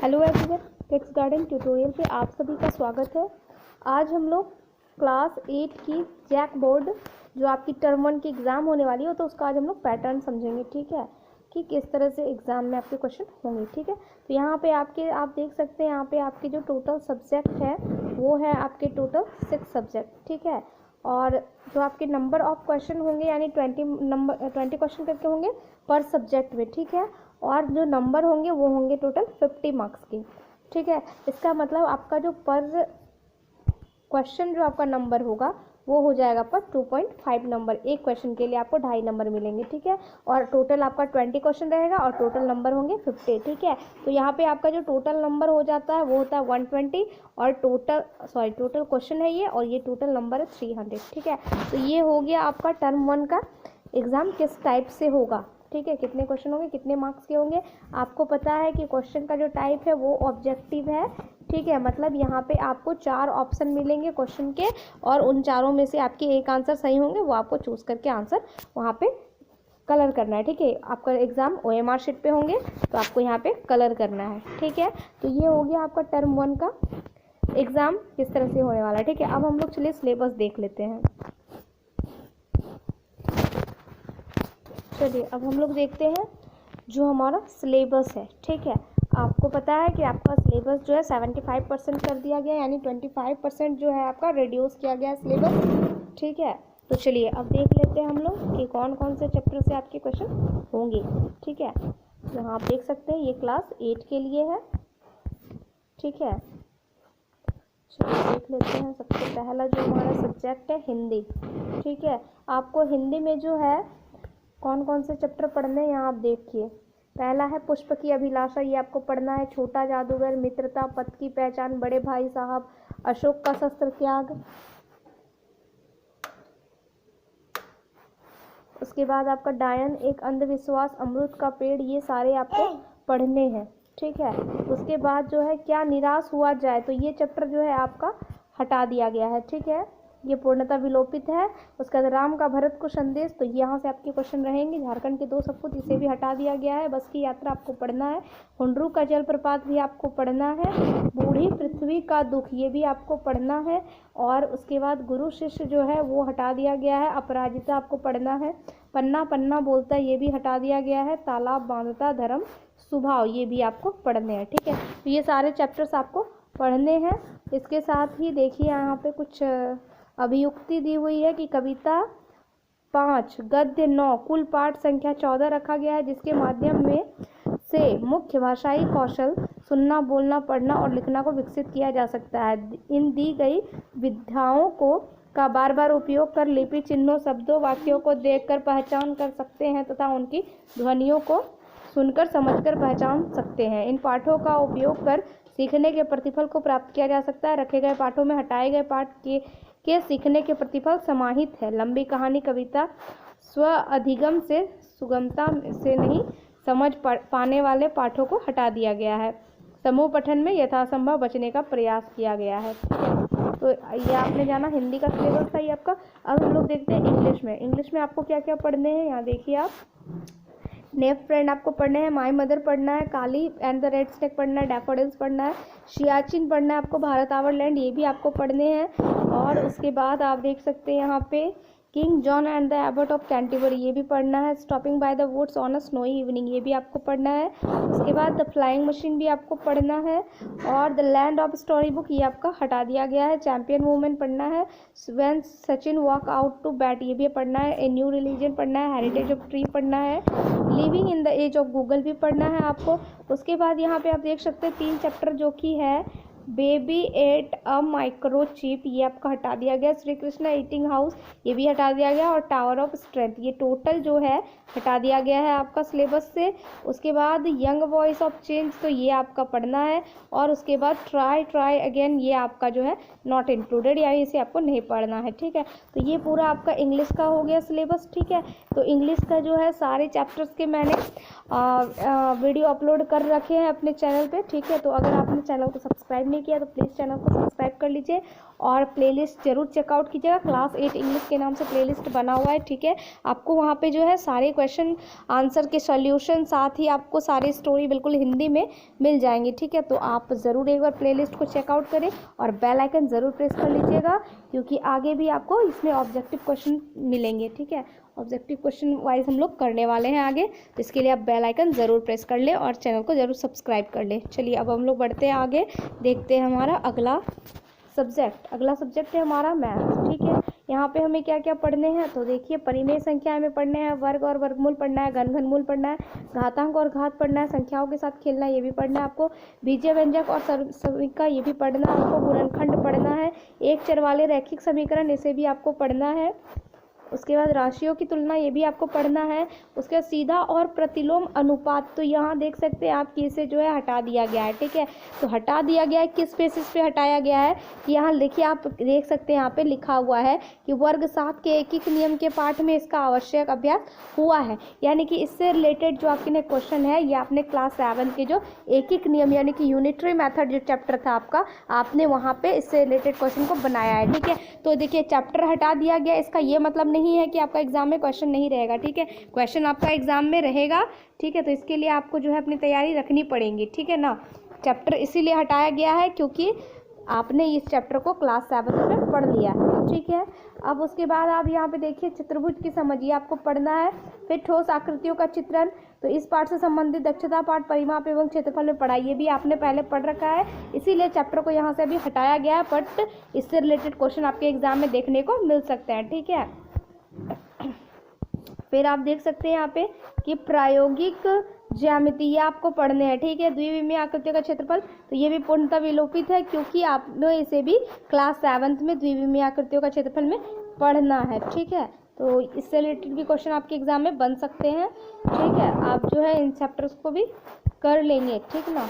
Hello everyone, kids garden tutorial पे आप सभी का स्वागत है। आज हम लोग क्लास 8 की जैक बोर्ड जो आपकी टर्म 1 की एग्ज़ाम होने वाली हो तो उसका आज हम लोग पैटर्न समझेंगे। ठीक है कि किस तरह से एग्ज़ाम में आपके क्वेश्चन होंगे। ठीक है, तो यहाँ पे आप देख सकते हैं, यहाँ पे आपके जो टोटल सब्जेक्ट है वो है आपके टोटल 6 सब्जेक्ट। ठीक है, और जो आपके नंबर ऑफ क्वेश्चन होंगे यानी 20 क्वेश्चन करके होंगे पर सब्जेक्ट में। ठीक है, और जो नंबर होंगे वो होंगे टोटल 50 मार्क्स के। ठीक है, इसका मतलब आपका जो पर क्वेश्चन जो आपका नंबर होगा वो हो जाएगा पर 2.5 नंबर। एक क्वेश्चन के लिए आपको 2.5 नंबर मिलेंगे। ठीक है, और टोटल आपका 20 क्वेश्चन रहेगा और टोटल नंबर होंगे 50। ठीक है, तो यहाँ पे आपका जो टोटल नंबर हो जाता है वो होता है 120 और टोटल क्वेश्चन है ये, और ये टोटल नंबर है 300। ठीक है, तो ये हो गया आपका टर्म 1 का एग्ज़ाम किस टाइप से होगा। ठीक है, कितने क्वेश्चन होंगे, कितने मार्क्स के होंगे। आपको पता है कि क्वेश्चन का जो टाइप है वो ऑब्जेक्टिव है। ठीक है, मतलब यहाँ पे आपको 4 ऑप्शन मिलेंगे क्वेश्चन के, और उन चारों में से आपके एक आंसर सही होंगे, वो आपको चूज करके आंसर वहाँ पे कलर करना है। ठीक है, आपका एग्जाम OMR शीट पे होंगे तो आपको यहाँ पे कलर करना है। ठीक है, तो ये हो गया आपका टर्म 1 का एग्ज़ाम किस तरह से होने वाला है। ठीक है, अब हम लोग चलिए सिलेबस देख लेते हैं। चलिए अब हम लोग देखते हैं जो हमारा सिलेबस है। ठीक है, आपको पता है कि आपका सिलेबस जो है 75% कर दिया गया, यानी 25% जो है आपका रिड्यूस किया गया सिलेबस। ठीक है, तो चलिए अब देख लेते हैं हम लोग कि कौन कौन से चैप्टर से आपके क्वेश्चन होंगे। ठीक है, यहाँ आप देख सकते हैं ये क्लास 8 के लिए है। ठीक है, चलिए देख लेते हैं। सबसे पहला जो हमारा सब्जेक्ट है हिंदी। ठीक है, आपको हिंदी में जो है कौन कौन से चैप्टर पढ़ने हैं यहाँ आप देखिए। पहला है पुष्प की अभिलाषा, ये आपको पढ़ना है। छोटा जादूगर, मित्रता, पथ की पहचान, बड़े भाई साहब, अशोक का शस्त्र त्याग। उसके बाद आपका डायन, एक अंधविश्वास, अमृत का पेड़, ये सारे आपको पढ़ने हैं। ठीक है, उसके बाद जो है क्या निराश हुआ जाए, तो ये चैप्टर जो है आपका हटा दिया गया है। ठीक है, ये पूर्णतः विलोपित है। उसके बाद राम का भरत को संदेश, तो यहाँ से आपके क्वेश्चन रहेंगे। झारखंड के 2 सपूत, इसे भी हटा दिया गया है। बस की यात्रा आपको पढ़ना है। हुंड्रू का जलप्रपात भी आपको पढ़ना है। बूढ़ी पृथ्वी का दुख, ये भी आपको पढ़ना है। और उसके बाद गुरु शिष्य जो है वो हटा दिया गया है। अपराजिता आपको पढ़ना है। पन्ना पन्ना बोलता है, ये भी हटा दिया गया है। तालाब बांधता, धर्म स्वभाव, ये भी आपको पढ़ने हैं। ठीक है, तो ये सारे चैप्टर्स आपको पढ़ने हैं। इसके साथ ही देखिए यहाँ पे कुछ अभियुक्ति दी हुई है कि कविता 5, गद्य 9, कुल पाठ संख्या 14 रखा गया है, जिसके माध्यम में से मुख्य भाषाई कौशल सुनना, बोलना, पढ़ना और लिखना को विकसित किया जा सकता है। इन दी गई विधाओं को का बार बार उपयोग कर लिपि, चिन्हों, शब्दों, वाक्यों को देखकर पहचान कर सकते हैं तथा उनकी ध्वनियों को सुनकर समझकर पहचान सकते हैं। इन पाठों का उपयोग कर सीखने के प्रतिफल को प्राप्त किया जा सकता है। रखे गए पाठों में हटाए गए पाठ के सीखने के प्रतिफल समाहित है। लंबी कहानी, कविता स्व अधिगम से सुगमता से नहीं समझ पाने वाले पाठों को हटा दिया गया है। समूह पठन में यथासंभव बचने का प्रयास किया गया है। तो ये आपने जाना हिंदी का सिलेबस था ये आपका। अब हम लोग देखते हैं इंग्लिश में। इंग्लिश में आपको क्या क्या पढ़ने हैं, यहाँ देखिए आप। नेफ फ्रेंड आपको पढ़ने हैं। माई मदर पढ़ना है। काली एंड द रेड स्नेक पढ़ना है। डैफोडिल्स पढ़ना है। सियाचिन पढ़ना है आपको। भारत आवर लैंड, ये भी आपको पढ़ने हैं। और उसके बाद आप देख सकते हैं यहाँ पे King John and the Abbot of Canterbury, ये भी पढ़ना है। Stopping by the woods on a snowy evening, ये भी आपको पढ़ना है। उसके बाद द फ्लाइंग मशीन भी आपको पढ़ना है। और the land of story book, ये आपका हटा दिया गया है। चैंपियन वुमेन पढ़ना है। When Sachin walk out to bat, ये भी पढ़ना है। ए न्यू रिलीजन पढ़ना है। हेरिटेज ऑफ ट्री पढ़ना है। Living in the age of Google भी पढ़ना है आपको। उसके बाद यहाँ पे आप देख सकते हैं 3 चैप्टर जो कि है बेबी एट अ माइक्रोचिप, ये आपका हटा दिया गया। श्री कृष्णा ईटिंग हाउस, ये भी हटा दिया गया। और टावर ऑफ स्ट्रेंथ, ये टोटल जो है हटा दिया गया है आपका सिलेबस से। उसके बाद यंग वॉइस ऑफ चेंज, तो ये आपका पढ़ना है। और उसके बाद ट्राई अगेन, ये आपका जो है नॉट इंक्लूडेड, यानी इसे आपको नहीं पढ़ना है। ठीक है, तो ये पूरा आपका इंग्लिश का हो गया सिलेबस। ठीक है, तो इंग्लिश का जो है सारे चैप्टर्स के मैंने वीडियो अपलोड कर रखे हैं अपने चैनल पे। ठीक है, तो अगर आपने चैनल को सब्सक्राइब नहीं किया तो प्लीज़ चैनल को सब्सक्राइब कर लीजिए और प्लेलिस्ट ज़रूर चेकआउट कीजिएगा। क्लास 8 इंग्लिश के नाम से प्लेलिस्ट बना हुआ है, ठीक है। आपको वहाँ पे जो है सारे क्वेश्चन आंसर के सॉल्यूशन, साथ ही आपको सारी स्टोरी बिल्कुल हिंदी में मिल जाएंगी, ठीक है। तो आप ज़रूर एक बार प्लेलिस्ट को चेकआउट करें और बेल आइकन ज़रूर प्रेस कर लीजिएगा, क्योंकि आगे भी आपको इसमें ऑब्जेक्टिव क्वेश्चन मिलेंगे, ठीक है। ऑब्जेक्टिव क्वेश्चन वाइज हम लोग करने वाले हैं आगे, तो इसके लिए आप बेल आइकन ज़रूर प्रेस कर लें और चैनल को ज़रूर सब्सक्राइब कर लें। चलिए अब हम लोग बढ़ते हैं आगे, देखते हैं हमारा अगला सब्जेक्ट है हमारा मैथ्स, ठीक है। यहाँ पे हमें क्या क्या पढ़ने हैं, तो देखिए परिमेय संख्या में पढ़ने हैं, वर्ग और वर्गमूल पढ़ना है, घनमूल पढ़ना है, घातांक और घात पढ़ना है, संख्याओं के साथ खेलना है ये भी पढ़ना है आपको, बीजीय व्यंजक और समीका ये भी पढ़ना है आपको, गुणनखंड पढ़ना है, एक चर वाले रैखिक समीकरण इसे भी आपको पढ़ना है, उसके बाद राशियों की तुलना ये भी आपको पढ़ना है, उसके बाद सीधा और प्रतिलोम अनुपात, तो यहाँ देख सकते हैं आप कि इसे जो है हटा दिया गया है, ठीक है। तो हटा दिया गया है, किस बेसिस पे हटाया गया है, कि यहाँ देखिए आप देख सकते हैं यहाँ पे लिखा हुआ है कि वर्ग 7 के एकीक नियम के पाठ में इसका आवश्यक अभ्यास हुआ है, यानी कि इससे रिलेटेड जो आपके क्वेश्चन है ये आपने क्लास 7 के जो एकीक नियम यानी कि यूनिटरी मेथड जो चैप्टर था आपका, आपने वहाँ पे इससे रिलेटेड क्वेश्चन को बनाया है, ठीक है। तो देखिए चैप्टर हटा दिया गया, इसका ये मतलब नहीं है कि आपका एग्जाम में क्वेश्चन नहीं रहेगा, ठीक है। क्वेश्चन आपका एग्जाम में रहेगा, ठीक है। तो इसके लिए आपको जो है अपनी तैयारी रखनी पड़ेगी, ठीक है ना। चैप्टर इसीलिए हटाया गया है क्योंकि आपने इस चैप्टर को क्लास 7 में पढ़ लिया है, ठीक है। अब उसके बाद आप यहाँ पे देखिए चतुर्भुज की समझिए आपको पढ़ना है, फिर ठोस आकृतियों का चित्रण, तो इस पाठ से संबंधित दक्षता पाठ परिमाप एवं क्षेत्रफल में पढ़ा, ये भी आपने पहले पढ़ रखा है, इसीलिए चैप्टर को यहाँ से अभी हटाया गया है, बट इससे रिलेटेड क्वेश्चन आपके एग्जाम में देखने को मिल सकते हैं, ठीक है। फिर आप देख सकते हैं यहाँ पे कि प्रायोगिक ज्यामिति ये आपको पढ़ने हैं, ठीक है। द्विविमीय आकृतियों का क्षेत्रफल, तो ये भी पूर्णतः विलोपित है क्योंकि आपने इसे भी क्लास 7 में द्विविमीय आकृतियों का क्षेत्रफल में पढ़ना है, ठीक है। तो इससे रिलेटेड भी क्वेश्चन आपके एग्जाम में बन सकते हैं, ठीक है। आप जो है इन चैप्टर्स को भी कर लेंगे, ठीक ना।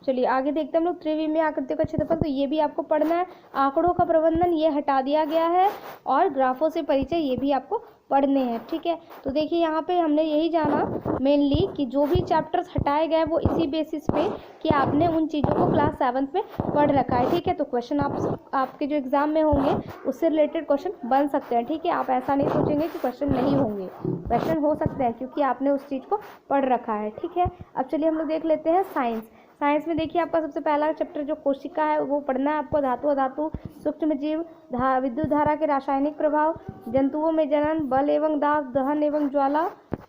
चलिए आगे देखते हैं हम लोग त्रिविमीय आकृतियों का क्षेत्रफल, तो ये भी आपको पढ़ना है। आंकड़ों का प्रबंधन ये हटा दिया गया है, और ग्राफों से परिचय ये भी आपको पढ़ने हैं, ठीक है। तो देखिए यहाँ पे हमने यही जाना मेनली कि जो भी चैप्टर्स हटाए गए वो इसी बेसिस पे कि आपने उन चीज़ों को क्लास 7 में पढ़ रखा है, ठीक है। तो क्वेश्चन आपके जो एग्जाम में होंगे उससे रिलेटेड क्वेश्चन बन सकते हैं, ठीक है। आप ऐसा नहीं सोचेंगे कि क्वेश्चन नहीं होंगे, क्वेश्चन हो सकते हैं क्योंकि आपने उस चीज़ को पढ़ रखा है, ठीक है। अब चलिए हम लोग देख लेते हैं साइंस में देखिए आपका सबसे पहला चैप्टर जो कोशिका है वो पढ़ना है आपको, धातु अधातु, सूक्ष्म जीव, विद्युत धारा के रासायनिक प्रभाव, जंतुओं में जनन, बल एवं दाब, दहन एवं ज्वाला,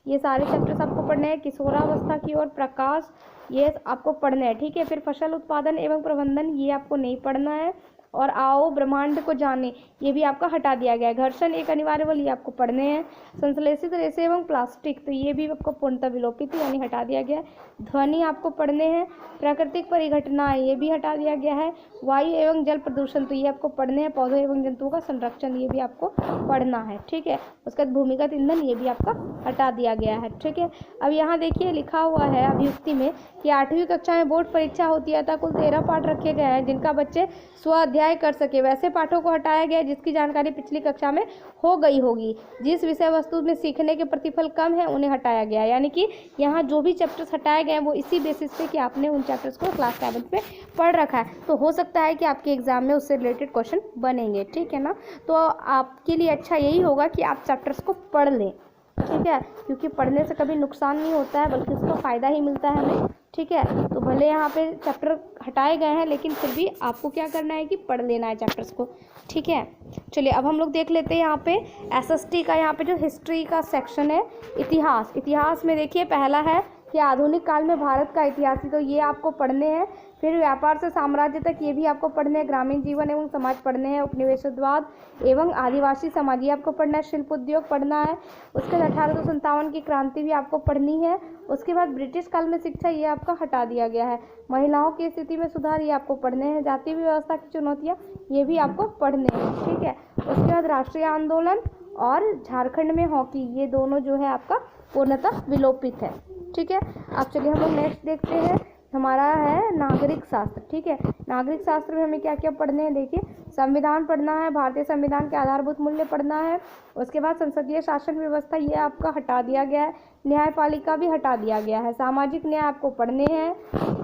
ये सारे चैप्टर्स आपको पढ़ने हैं। किशोरावस्था की ओर प्रकाश, ये आपको पढ़ना है, ठीक है। फिर फसल उत्पादन एवं प्रबंधन ये आपको नहीं पढ़ना है, और आओ ब्रह्मांड को जाने ये भी आपका हटा दिया गया है। घर्षण एक अनिवार्य बल ये आपको पढ़ने हैं। संश्लेषित रेशे एवं प्लास्टिक, तो ये भी आपको पूर्णतः विलोपित यानी हटा दिया गया है। ध्वनि आपको पढ़ने हैं। प्राकृतिक परिघटनाएं ये भी हटा दिया गया है। वायु एवं जल प्रदूषण, तो ये आपको पढ़ने हैं। पौधों एवं जंतुओं का संरक्षण ये भी आपको पढ़ना है, ठीक है। उसके बाद भूमिगत ईंधन ये भी आपका हटा दिया गया है, ठीक है। अब यहाँ देखिए लिखा हुआ है अभियुक्ति में कि 8वीं कक्षा में बोर्ड परीक्षा होती है, कुल 13 पाठ रखे गए हैं जिनका बच्चे स्वाध्याय कर सके। वैसे पाठों को हटाया गया जिसकी जानकारी पिछली कक्षा में हो गई होगी। जिस विषय वस्तु में सीखने के प्रतिफल कम है उन्हें हटाया गया, यानी कि यहाँ जो भी चैप्टर्स हटाए गए हैं वो इसी बेसिस पे कि आपने उन चैप्टर्स को क्लास 7 में पढ़ रखा है। तो हो सकता है कि आपके एग्जाम में उससे रिलेटेड क्वेश्चन बनेंगे, ठीक है ना। तो आपके लिए अच्छा यही होगा कि आप चैप्टर्स को पढ़ लें, ठीक है, क्योंकि पढ़ने से कभी नुकसान नहीं होता है बल्कि उसका फ़ायदा ही मिलता है हमें, ठीक है। तो भले यहाँ पे चैप्टर हटाए गए हैं लेकिन फिर भी आपको क्या करना है कि पढ़ लेना है चैप्टर्स को, ठीक है। चलिए अब हम लोग देख लेते हैं यहाँ पे एसएसटी का, यहाँ पे जो हिस्ट्री का सेक्शन है, इतिहास में देखिए पहला है कि आधुनिक काल में भारत का इतिहास, तो ये आपको पढ़ने हैं। फिर व्यापार से साम्राज्य तक ये भी आपको पढ़ने हैं। ग्रामीण जीवन एवं समाज पढ़ने हैं। उपनिवेशवाद एवं आदिवासी समाज ये आपको पढ़ना है। शिल्प उद्योग पढ़ना है। उसके बाद 1857 की क्रांति भी आपको पढ़नी है। उसके बाद ब्रिटिश काल में शिक्षा ये आपका हटा दिया गया है। महिलाओं की स्थिति में सुधार ये आपको पढ़ने हैं। जातीय व्यवस्था की चुनौतियाँ ये भी आपको पढ़ने हैं, ठीक है। उसके बाद राष्ट्रीय आंदोलन और झारखंड में हॉकी ये दोनों जो है आपका पूर्णतः विलोपित है, ठीक है। अब चलिए हम लोग नेक्स्ट देखते हैं, हमारा है नागरिक शास्त्र, ठीक है। नागरिक शास्त्र में हमें क्या क्या पढ़ने हैं, देखिए संविधान पढ़ना है। भारतीय संविधान के आधारभूत मूल्य पढ़ना है। उसके बाद संसदीय शासन व्यवस्था ये आपका हटा दिया गया है। न्यायपालिका भी हटा दिया गया है। सामाजिक न्याय आपको पढ़ने हैं,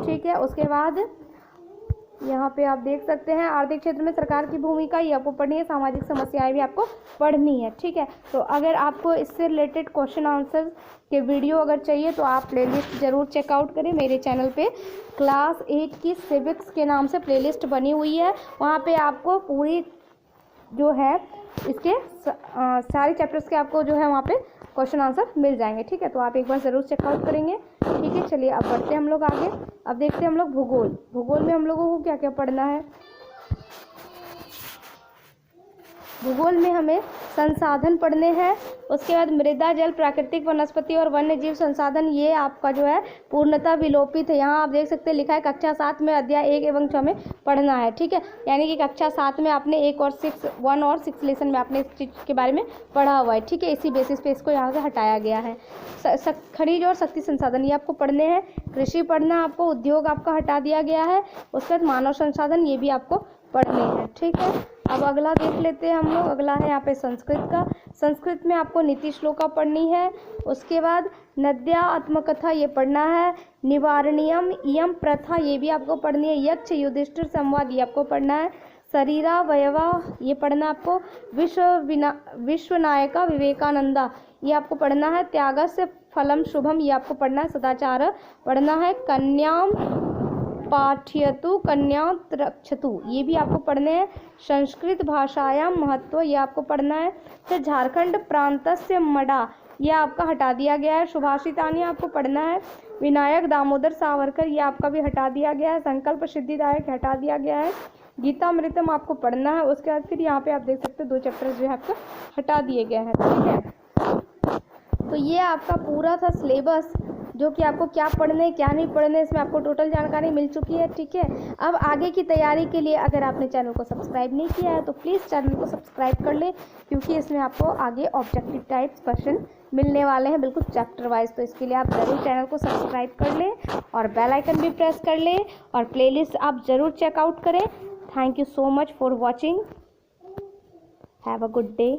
ठीक है। उसके बाद यहाँ पे आप देख सकते हैं आर्थिक क्षेत्र में सरकार की भूमिका, ये आपको पढ़नी है। सामाजिक समस्याएं भी आपको पढ़नी है, ठीक है। तो अगर आपको इससे रिलेटेड क्वेश्चन आंसर के वीडियो अगर चाहिए तो आप प्लेलिस्ट ज़रूर चेकआउट करें। मेरे चैनल पे क्लास 8 की सिविक्स के नाम से प्लेलिस्ट बनी हुई है, वहाँ पे आपको पूरी जो है इसके सारे चैप्टर्स के आपको जो है वहाँ पे क्वेश्चन आंसर मिल जाएंगे, ठीक है। तो आप एक बार ज़रूर चेकआउट करेंगे, ठीक है। चलिए अब बढ़ते हैं हम लोग आगे। अब देखते हैं हम लोग भूगोल। भूगोल में हम लोगों को क्या क्या पढ़ना है। भूगोल में हमें संसाधन पढ़ने हैं, उसके बाद मृदा जल प्राकृतिक वनस्पति और वन्य जीव संसाधन, ये आपका जो है पूर्णतः विलोपित है। यहाँ आप देख सकते हैं लिखा है कक्षा 7 में अध्याय 1 एवं 6 में पढ़ना है, ठीक है। यानी कि कक्षा 7 में आपने 1 और 6 लेसन में आपने इस चीज़ के बारे में पढ़ा हुआ है, ठीक है। इसी बेसिस पे इसको यहाँ से हटाया गया है। खनिज और शक्ति संसाधन ये आपको पढ़ने हैं। कृषि पढ़ना आपको, उद्योग आपका हटा दिया गया है। उसके बाद मानव संसाधन ये भी आपको पढ़ने हैं, ठीक है। अब अगला देख लेते हैं हम लोग। अगला है यहाँ पे संस्कृत का। संस्कृत में आपको नीति श्लोका पढ़नी है। उसके बाद नद्या आत्मकथा ये पढ़ना है। निवारणीयम यम प्रथा ये भी आपको पढ़नी है। यक्ष युधिष्ठिर संवाद ये आपको पढ़ना है। शरीरावयवा ये पढ़ना आपको। विश्वनायका विवेकानंदा ये आपको पढ़ना है। त्यागस्य फलम शुभम ये आपको पढ़ना है। सदाचार पढ़ना है। कन्याम पाठ्यतु कन्या रक्षतु ये भी आपको पढ़ने हैं। संस्कृत भाषायाम महत्व ये आपको पढ़ना है। फिर झारखंड प्रांतस्य मडा ये आपका हटा दिया गया है। सुभाषितानी आपको पढ़ना है। विनायक दामोदर सावरकर ये आपका भी हटा दिया गया है। संकल्प सिद्धिदायक हटा दिया गया है। गीतामृतम आपको पढ़ना है। उसके बाद फिर यहाँ पे आप देख सकते हैं 2 चैप्टर जो है आपको हटा दिए गए हैं, ठीक है। तो ये आपका पूरा था सिलेबस, जो कि आपको क्या पढ़ने क्या नहीं पढ़ने इसमें आपको टोटल जानकारी मिल चुकी है, ठीक है। अब आगे की तैयारी के लिए अगर आपने चैनल को सब्सक्राइब नहीं किया है तो प्लीज़ चैनल को सब्सक्राइब कर लें, क्योंकि इसमें आपको आगे ऑब्जेक्टिव टाइप्स क्वेश्चन मिलने वाले हैं बिल्कुल चैप्टर वाइज। तो इसके लिए आप ज़रूर चैनल को सब्सक्राइब कर लें और बेल आइकन भी प्रेस कर लें और प्लेलिस्ट आप ज़रूर चेकआउट करें। Thank you so much for watching. Have a good day.